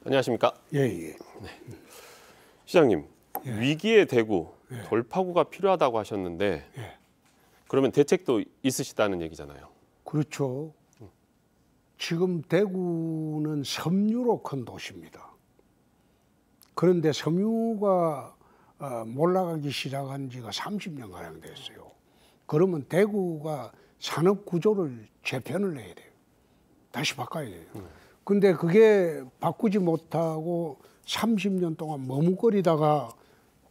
안녕하십니까? 예, 예. 시장님, 예. 위기의 대구, 예. 돌파구가 필요하다고 하셨는데 예. 그러면 대책도 있으시다는 얘기잖아요. 그렇죠. 지금 대구는 섬유로 큰 도시입니다. 그런데 섬유가 몰락하기 시작한 지가 30년 가량 됐어요. 그러면 대구가 산업 구조를 재편을 해야 돼요. 다시 바꿔야 돼요. 근데 그게 바꾸지 못하고 30년 동안 머뭇거리다가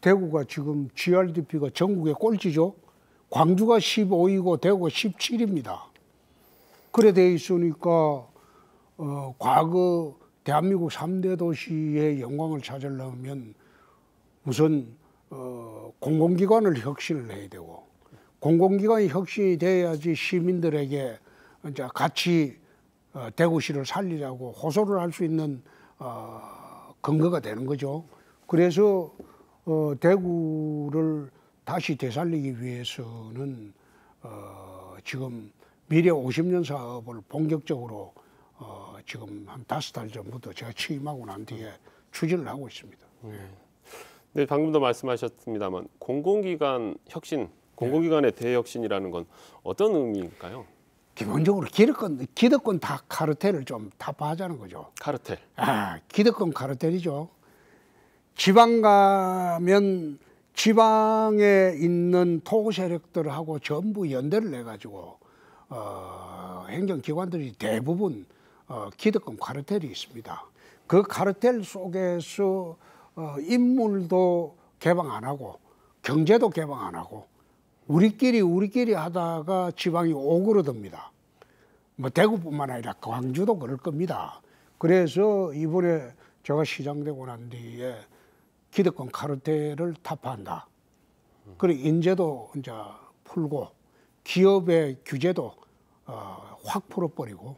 대구가 지금 GRDP가 전국의 꼴찌죠. 광주가 15이고 대구가 17입니다. 그래 돼 있으니까 과거 대한민국 3대 도시의 영광을 찾으려면 우선 공공기관을 혁신을 해야 되고, 공공기관이 혁신이 돼야지 시민들에게 이제 같이 대구시를 살리자고 호소를 할 수 있는 근거가 되는 거죠. 그래서 대구를 다시 되살리기 위해서는 지금 미래 50년 사업을 본격적으로 지금 한 5달 전부터 제가 취임하고 난 뒤에 추진을 하고 있습니다. 네, 방금도 말씀하셨습니다만 공공기관 혁신, 공공기관의 대혁신이라는 건 어떤 의미일까요? 기본적으로 기득권 다 카르텔을 좀 타파하자는 거죠. 카르텔. 기득권 카르텔이죠. 지방 가면 지방에 있는 토고 세력들하고 전부 연대를 해가지고 행정기관들이 대부분 기득권 카르텔이 있습니다. 그 카르텔 속에서 인물도 개방 안 하고 경제도 개방 안 하고 우리끼리 하다가 지방이 오그러듭니다. 뭐 대구뿐만 아니라 광주도 그럴 겁니다. 그래서 이번에 제가 시장 되고 난 뒤에 기득권 카르텔을 타파한다. 그리고 인재도 이제 풀고 기업의 규제도 확 풀어버리고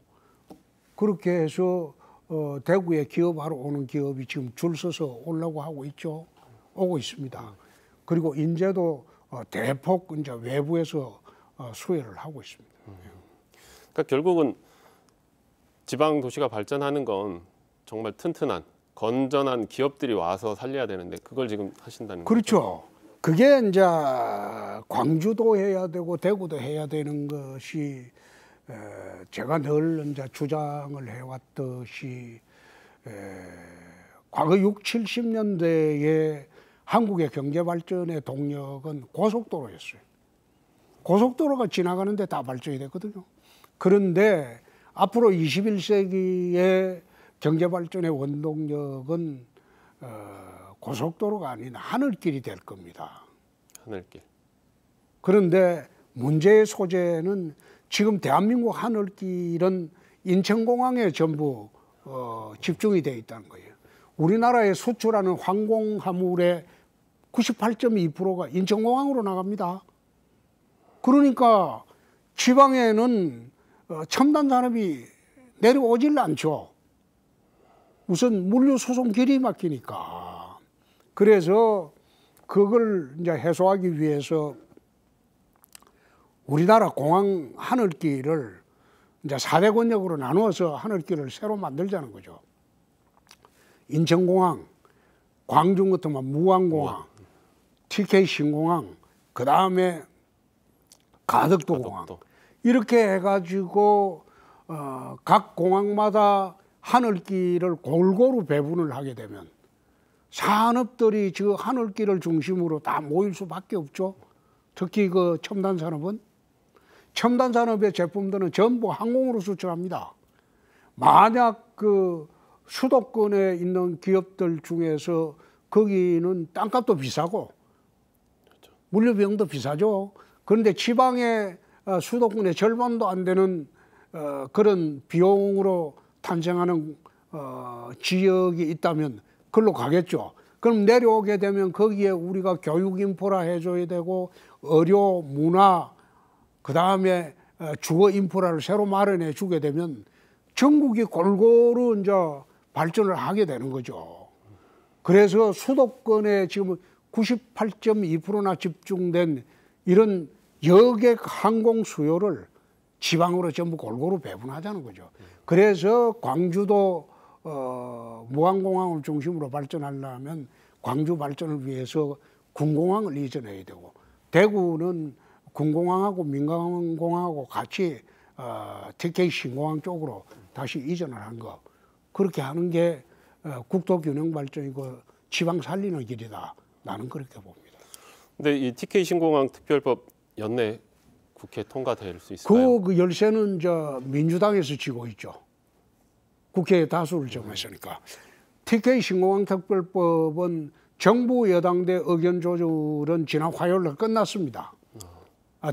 그렇게 해서 대구에 기업하러 오는 기업이 지금 줄 서서 오려고 하고 있죠. 오고 있습니다. 그리고 인재도 대폭 이제 외부에서 수혜를 하고 있습니다. 그러니까 결국은 지방 도시가 발전하는 건 정말 튼튼한 건전한 기업들이 와서 살려야 되는데 그걸 지금 하신다는 거죠? 그렇죠. 그게 이제 광주도 해야 되고 대구도 해야 되는 것이 제가 늘 이제 주장을 해왔듯이 과거 6, 70년대에 한국의 경제 발전의 동력은 고속도로였어요. 고속도로가 지나가는데 다 발전이 됐거든요. 그런데 앞으로 21세기의 경제 발전의 원동력은 고속도로가 아닌 하늘길이 될 겁니다. 하늘길. 그런데 문제의 소재는 지금 대한민국 하늘길은 인천공항에 전부 집중이 되어 있다는 거예요. 우리나라의 수출하는 항공화물의 98.2%가 인천공항으로 나갑니다. 그러니까 지방에는 첨단 산업이 내려오질 않죠. 우선 물류 수송 길이 막히니까. 그래서 그걸 이제 해소하기 위해서 우리나라 공항 하늘길을 이제 4대 권역으로 나누어서 하늘길을 새로 만들자는 거죠. 인천공항, 광주 같으면 무안공항, TK 신공항, 그 다음에 가덕도 공항. 이렇게 해가지고 각 공항마다 하늘길을 골고루 배분을 하게 되면 산업들이 저 하늘길을 중심으로 다 모일 수밖에 없죠. 특히 그 첨단 산업은 첨단 산업의 제품들은 전부 항공으로 수출합니다. 만약 그 수도권에 있는 기업들 중에서 거기는 땅값도 비싸고 물류 비용도 비싸죠. 그런데 지방의 수도권의 절반도 안 되는 그런 비용으로 탄생하는 지역이 있다면 그걸로 가겠죠. 그럼 내려오게 되면 거기에 우리가 교육 인프라 해줘야 되고 의료, 문화, 그 다음에 주거 인프라를 새로 마련해 주게 되면 전국이 골고루 이제 발전을 하게 되는 거죠. 그래서 수도권에 지금 98.2%나 집중된 이런 여객 항공 수요를 지방으로 전부 골고루 배분하자는 거죠. 그래서 광주도 무안공항을 중심으로 발전하려면 광주 발전을 위해서 군공항을 이전해야 되고, 대구는 군공항하고 민간공항하고 같이 TK 신공항 쪽으로 다시 이전을 한 거, 그렇게 하는 게 국토 균형 발전이고 지방 살리는 길이다. 나는 그렇게 봅니다. 근데 이 TK 신공항 특별법 연내 국회 통과될 수 있을까요? 그 열쇠는 저 민주당에서 쥐고 있죠. 국회에 다수를 점했으니까. TK 신공항 특별법은 정부 여당대 의견 조율은 지난 화요일에 끝났습니다.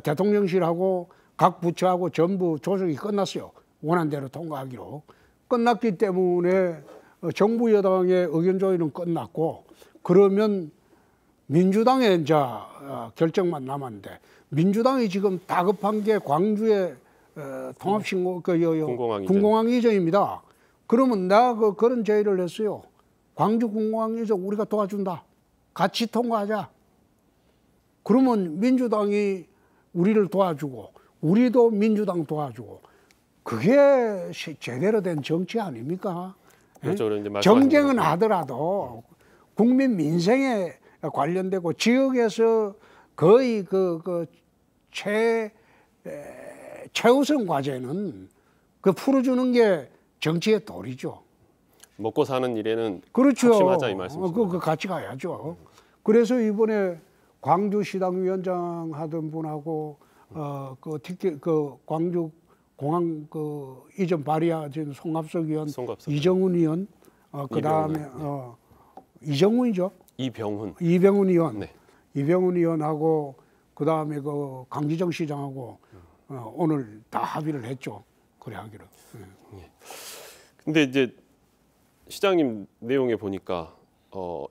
대통령실하고 각 부처하고 전부 조정이 끝났어요. 원안대로 통과하기로. 끝났기 때문에 정부 여당의 의견 조율은 끝났고, 그러면 민주당의 이제 결정만 남았는데, 민주당이 지금 다급한 게 광주의 통합신공 군공항 이전입니다. 그러면 내가 그런 제의를 했어요. 광주 군공항 이전 우리가 도와준다. 같이 통과하자. 그러면 민주당이 우리를 도와주고 우리도 민주당 도와주고, 그게 제대로 된 정치 아닙니까? 그렇죠. 이제 정쟁은 하더라도 국민 민생에 관련되고 지역에서 거의 최우선 과제는 그 풀어주는 게 정치의 도리죠. 먹고 사는 일에는 그렇죠. 합심하자 이 말씀이시죠. 그 같이 가야죠. 그래서 이번에 광주시당위원장 하던 분하고 그 광주 공항 이전 발의하신 송갑석 의원, 이정훈 의원, 그 다음에 이정훈이죠. 이병훈 의원, 네. 이병훈 의원하고 그 다음에 그 강기정 시장하고 오늘 다 합의를 했죠. 그래 하기로. 근데 이제 시장님 내용에 보니까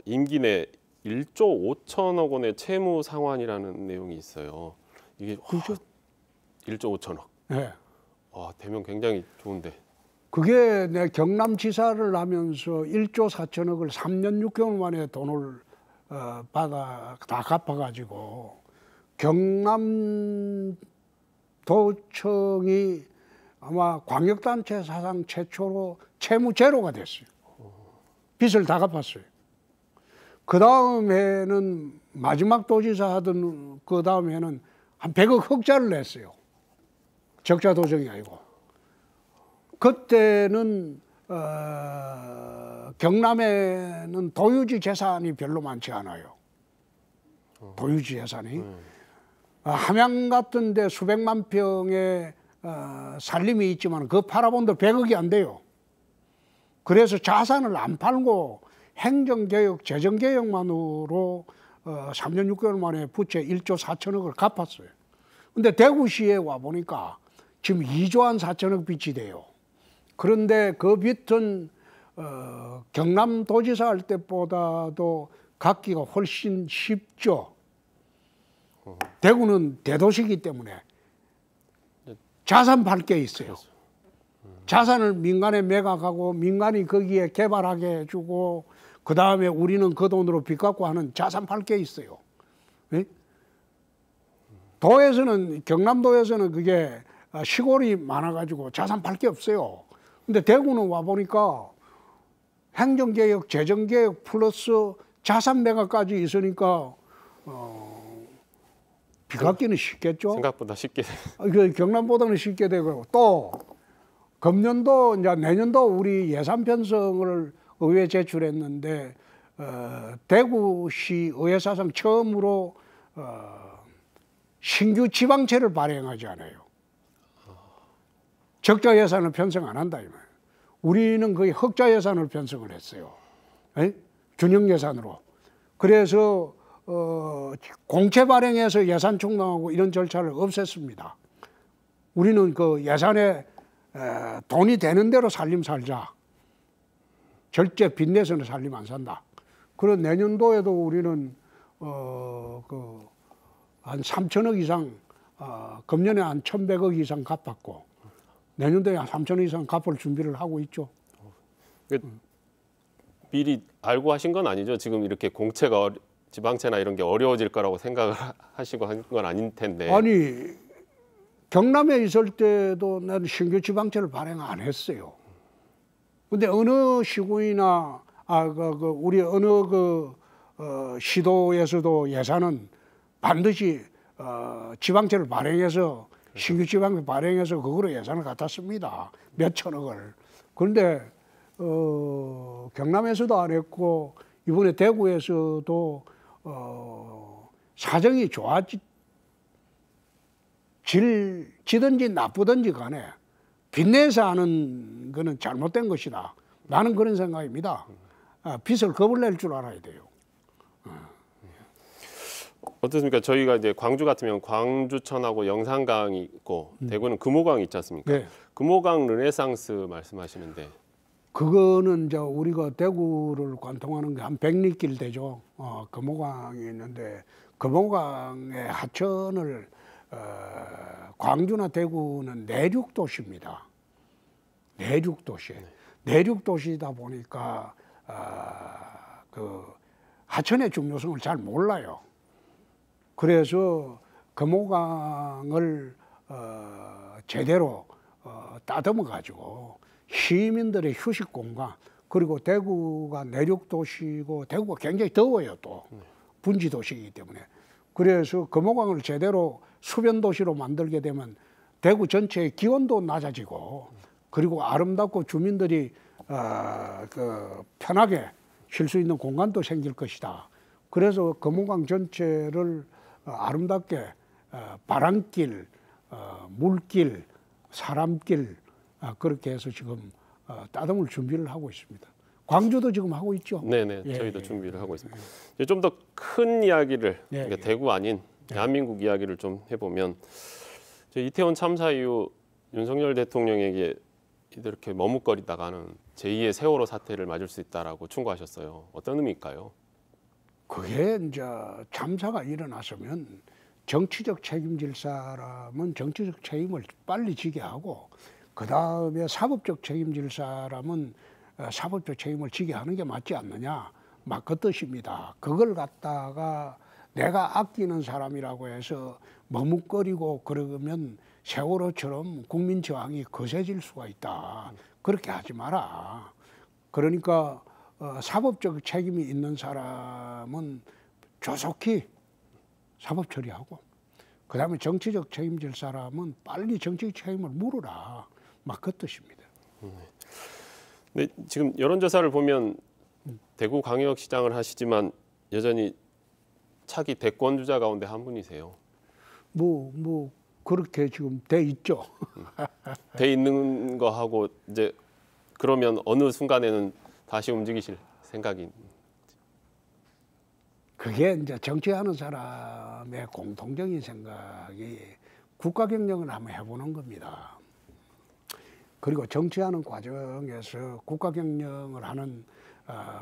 임기 내 1조 5천억 원의 채무 상환이라는 내용이 있어요. 이게 그렇죠. 1조 5천억. 네. 되면 굉장히 좋은데. 그게 내 경남지사를 하면서 1조 4천억을 3년 6개월 만에 돈을 받아 다 갚아가지고 경남도청이 아마 광역단체 사상 최초로 채무 제로가 됐어요. 빚을 다 갚았어요. 그 다음에는 마지막 도지사 하던 그 다음에는 한 100억 흑자를 냈어요. 적자 도정이 아니고. 그때는 경남에는 도유지 재산이 별로 많지 않아요. 도유지 재산이. 함양 같은 데 수백만 평의 산림이 있지만 그거 팔아본들 100억이 안 돼요. 그래서 자산을 안 팔고 행정개혁, 재정개혁만으로 3년 6개월 만에 부채 1조 4천억을 갚았어요. 근데 대구시에 와보니까 지금 2조 한 4천억 빚이 돼요. 그런데 그 빚은 경남도지사 할 때보다도 갚기가 훨씬 쉽죠. 대구는 대도시이기 때문에 자산 팔 게 있어요. 자산을 민간에 매각하고 민간이 거기에 개발하게 해주고 그 다음에 우리는 그 돈으로 빚 갚고 하는 자산 팔 게 있어요. 네? 도에서는 경남도에서는 그게 시골이 많아가지고 자산 팔 게 없어요. 근데 대구는 와보니까 행정개혁, 재정개혁 플러스 자산 매각까지 있으니까 빚 갚기는 쉽겠죠. 생각보다 쉽게. 경남보다는 쉽게 되고 또 금년도 이제 내년도 우리 예산 편성을 의회에 제출했는데 대구시 의회 사상 처음으로 신규 지방채를 발행하지 않아요. 적자 예산을 편성 안 한다 이 말이에요. 우리는 거의 흑자 예산을 편성을 했어요. 균형 예산으로. 그래서 공채 발행해서 예산 충당하고 이런 절차를 없앴습니다. 우리는 그 예산에 돈이 되는 대로 살림 살자. 절대 빚내서는 살림 안 산다. 그런 내년도에도 우리는 한 3천억 이상, 금년에 한 1,100억 이상 갚았고 내년도에 한 3천억 이상 갚을 준비를 하고 있죠. 미리 알고 하신 건 아니죠? 지금 이렇게 공채가 지방채나 이런 게 어려워질 거라고 생각을 하시고 한 건 아닐 텐데. 아니 경남에 있을 때도 나는 신규 지방채를 발행 안 했어요. 근데 어느 시군이나 우리 어느 시도에서도 예산은 반드시 지방채를 발행해서 신규 지방채 발행해서 그거로 예산을 갖다 씁니다. 몇 천억을. 그런데 경남에서도 안 했고 이번에 대구에서도 사정이 지든지 나쁘든지 간에 빚내서 하는 거는 잘못된 것이다. 나는 그런 생각입니다. 빚을 겁을 낼 줄 알아야 돼요. 어떻습니까? 저희가 이제 광주 같으면 광주천하고 영산강이 있고 대구는 금호강이 있지 않습니까? 네. 금호강 르네상스 말씀하시는데 그거는 이제 우리가 대구를 관통하는 게 한 100리길 되죠. 금호강이 있는데 금호강의 하천을 광주나 대구는 내륙 도시입니다. 내륙 도시. 내륙 도시다 보니까 그 하천의 중요성을 잘 몰라요. 그래서 금호강을 제대로 따듬어 가지고 시민들의 휴식 공간, 그리고 대구가 내륙 도시고 대구가 굉장히 더워요. 또 분지 도시이기 때문에. 그래서 금호강을 제대로 수변 도시로 만들게 되면 대구 전체의 기온도 낮아지고, 그리고 아름답고 주민들이 편하게 쉴 수 있는 공간도 생길 것이다. 그래서 금호강 전체를 아름답게 바람길, 물길, 사람길 그렇게 해서 지금 따듬을 준비를 하고 있습니다. 광주도 지금 하고 있죠. 네네, 저희도 준비를 하고 있습니다. 좀 더 큰 이야기를, 그러니까 대구 아닌 대한민국 이야기를 좀 해보면, 이태원 참사 이후 윤석열 대통령에게 이렇게 머뭇거리다가는 제2의 세월호 사태를 맞을 수 있다라고 충고하셨어요. 어떤 의미일까요? 그게 이제 참사가 일어났으면 정치적 책임질 사람은 정치적 책임을 빨리 지게 하고, 그 다음에 사법적 책임질 사람은 사법적 책임을 지게 하는 게 맞지 않느냐, 막 그 뜻입니다. 그걸 갖다가 내가 아끼는 사람이라고 해서 머뭇거리고 그러면 세월호처럼 국민 저항이 거세질 수가 있다. 그렇게 하지 마라. 그러니까 사법적 책임이 있는 사람은 조속히 사법 처리하고, 그 다음에 정치적 책임질 사람은 빨리 정치적 책임을 물으라. 막 그 뜻입니다. 네, 지금 여론조사를 보면 대구광역시장을 하시지만 여전히 차기 대권 주자 가운데 한 분이세요. 뭐 그렇게 지금 돼 있죠. 돼 있는 거 하고 이제 그러면 어느 순간에는 다시 움직이실 생각이? 그게 이제 정치하는 사람의 공통적인 생각이 국가 경영을 한번 해보는 겁니다. 그리고 정치하는 과정에서 국가 경영을 하는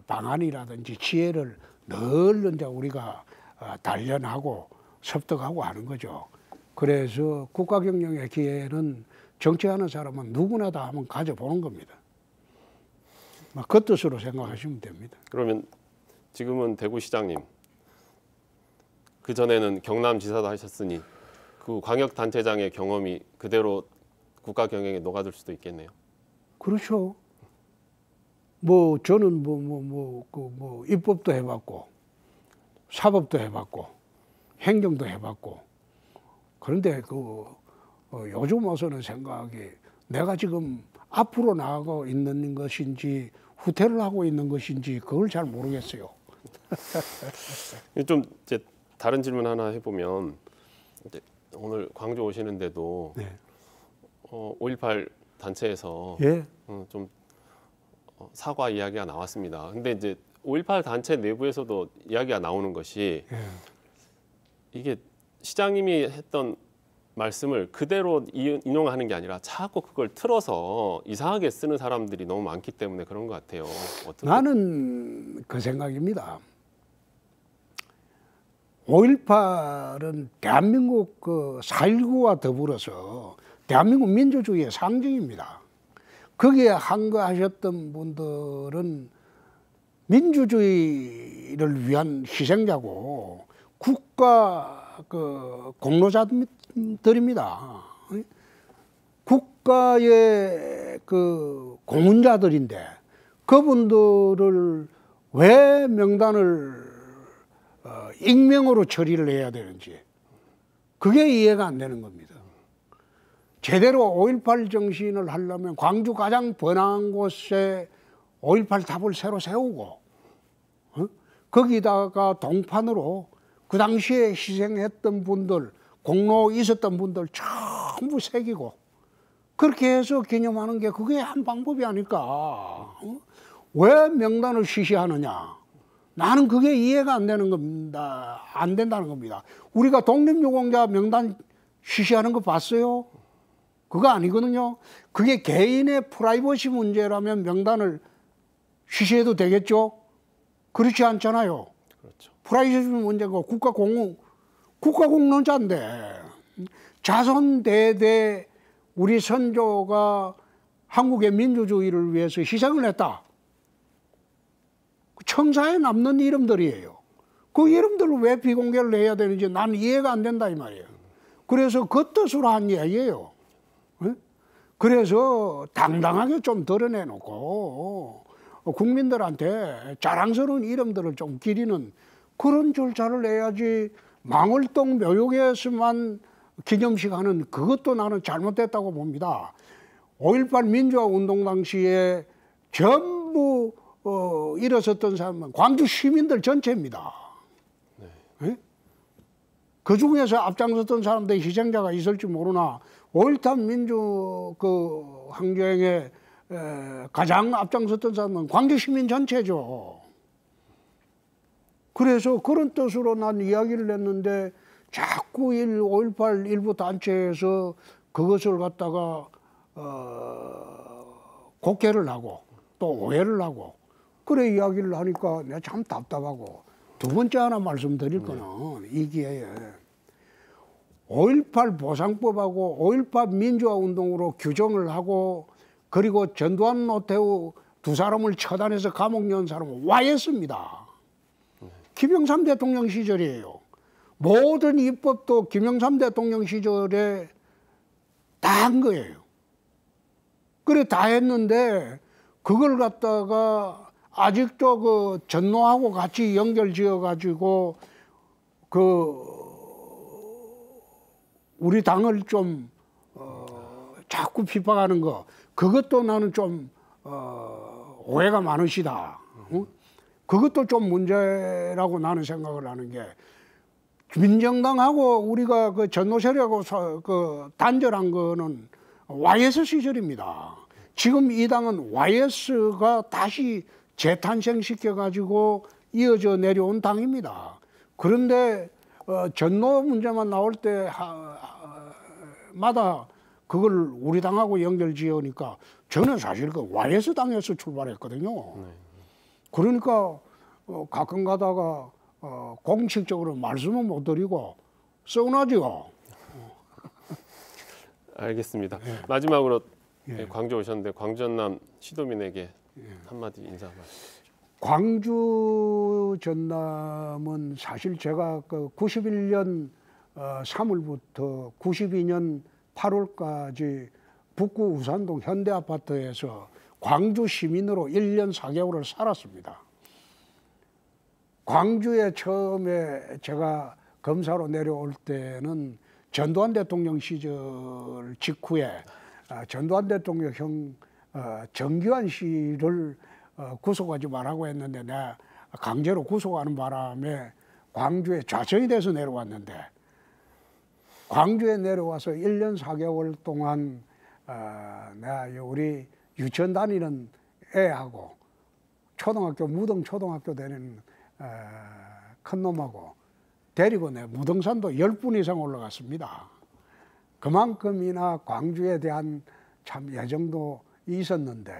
방안이라든지 지혜를 늘 이제 우리가 단련하고 습득하고 하는 거죠. 그래서 국가 경영의 기회는 정치하는 사람은 누구나 다 한번 가져보는 겁니다. 그 뜻으로 생각하시면 됩니다. 그러면 지금은 대구시장님, 그 전에는 경남지사도 하셨으니 그 광역단체장의 경험이 그대로 국가 경영에 녹아들 수도 있겠네요. 그렇죠. 뭐 저는 입법도 해봤고 사법도 해봤고 행정도 해봤고, 그런데 요즘 와서는 생각이 내가 지금 앞으로 나가고 있는 것인지 후퇴를 하고 있는 것인지 그걸 잘 모르겠어요. 좀 이제 다른 질문 하나 해보면, 이제 오늘 광주 오시는데도 5.18 단체에서 좀 사과 이야기가 나왔습니다. 근데 이제 5.18 단체 내부에서도 이야기가 나오는 것이 이게 시장님이 했던 말씀을 그대로 인용하는 게 아니라 자꾸 그걸 틀어서 이상하게 쓰는 사람들이 너무 많기 때문에 그런 것 같아요. 나는 그 생각입니다. 5.18은 대한민국 4.19와 더불어서 대한민국 민주주의의 상징입니다. 거기에 항거하셨던 분들은 민주주의를 위한 희생자고 국가 공로자들입니다. 국가의 그 고문자들인데 그분들을 왜 명단을 익명으로 처리를 해야 되는지 그게 이해가 안 되는 겁니다. 제대로 5.18 정신을 하려면 광주 가장 번화한 곳에 5.18 탑을 새로 세우고 거기다가 동판으로 그 당시에 희생했던 분들, 공로 있었던 분들 전부 새기고 그렇게 해서 기념하는 게 그게 한 방법이 아닐까. 왜 명단을 쉬쉬하느냐. 나는 그게 이해가 안 되는 겁니다. 안 된다는 겁니다. 우리가 독립유공자 명단 쉬쉬하는 거 봤어요? 그거 아니거든요. 그게 개인의 프라이버시 문제라면 명단을 쉬쉬해도 되겠죠? 그렇지 않잖아요. 그렇죠. 프라이버시 문제고 국가공로자인데 자손 대대 우리 선조가 한국의 민주주의를 위해서 희생을 했다. 청사에 남는 이름들이에요. 그 이름들을 왜 비공개를 해야 되는지 나는 이해가 안 된다 이 말이에요. 그래서 그 뜻으로 한 이야기예요. 그래서 당당하게 좀 드러내놓고 국민들한테 자랑스러운 이름들을 좀 기리는 그런 절차를 해야지 망월동 묘역에서만 기념식 하는 그것도 나는 잘못됐다고 봅니다. 5.18 민주화 운동 당시에 전부 일어섰던 사람은 광주 시민들 전체입니다. 네? 그 중에서 앞장섰던 사람들 희생자가 있을지 모르나 5.18 민주 그 항쟁에 가장 앞장섰던 사람은 광주 시민 전체죠. 그래서 그런 뜻으로 난 이야기를 했는데 자꾸 5.18 일부 단체에서 그것을 갖다가 곡해를 하고 또 오해를 하고 그래 이야기를 하니까 내가 참 답답하고 두 번째 하나 말씀드릴 거는 이 기회에 5.18 보상법하고 5.18 민주화 운동으로 규정을 하고 그리고 전두환 노태우 두 사람을 처단해서 감옥 넣은 사람은 YS입니다. 김영삼 대통령 시절이에요. 모든 입법도 김영삼 대통령 시절에 다 한 거예요. 그래 다 했는데 그걸 갖다가 아직도 그 전노하고 같이 연결 지어 가지고 그 우리 당을 좀 자꾸 핍박하는 거 그것도 나는 좀 오해가 많으시다. 그것도 좀 문제라고 나는 생각을 하는 게 민정당하고 우리가 그 전노 세력하고 그 단절한 거는 YS 시절입니다. 지금 이 당은 YS가 다시 재탄생시켜 가지고 이어져 내려온 당입니다. 그런데 전노 문제만 나올 때마다 그걸 우리 당하고 연결 지으니까 저는 사실 그 YS 당에서 출발했거든요. 그러니까 가끔 가다가 공식적으로 말씀은 못 드리고 서운하죠. 알겠습니다. 마지막으로 광주 오셨는데 광주 전남 시도민에게 한마디 인사 말씀. 광주 전남은 사실 제가 그 91년 3월부터 92년 8월까지 북구 우산동 현대아파트에서 광주 시민으로 1년 4개월을 살았습니다. 광주에 처음에 제가 검사로 내려올 때는 전두환 대통령 시절 직후에 전두환 대통령 형 정규환 씨를 구속하지 말라고 했는데 내가 강제로 구속하는 바람에 광주에 좌천이 돼서 내려왔는데 광주에 내려와서 1년 4개월 동안 내가 우리 유치원 다니는 애하고 초등학교 무등 초등학교 다니는 큰 놈하고 데리고 내 무등산도 10분 이상 올라갔습니다. 그만큼이나 광주에 대한 참 애정도 있었는데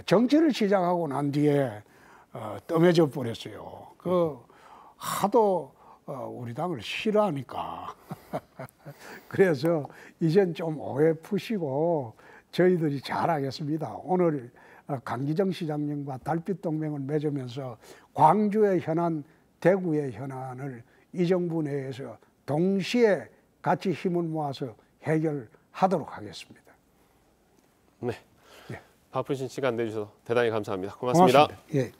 정치를 시작하고 난 뒤에 뜸해져 버렸어요. 그 하도 우리 당을 싫어하니까 그래서 이젠 좀 오해 푸시고 저희들이 잘하겠습니다. 오늘 강기정 시장님과 달빛 동맹을 맺으면서 광주의 현안, 대구의 현안을 이 정부 내에서 동시에 같이 힘을 모아서 해결하도록 하겠습니다. 네. 예. 바쁘신 시간 내주셔서 대단히 감사합니다. 고맙습니다. 고맙습니다. 예.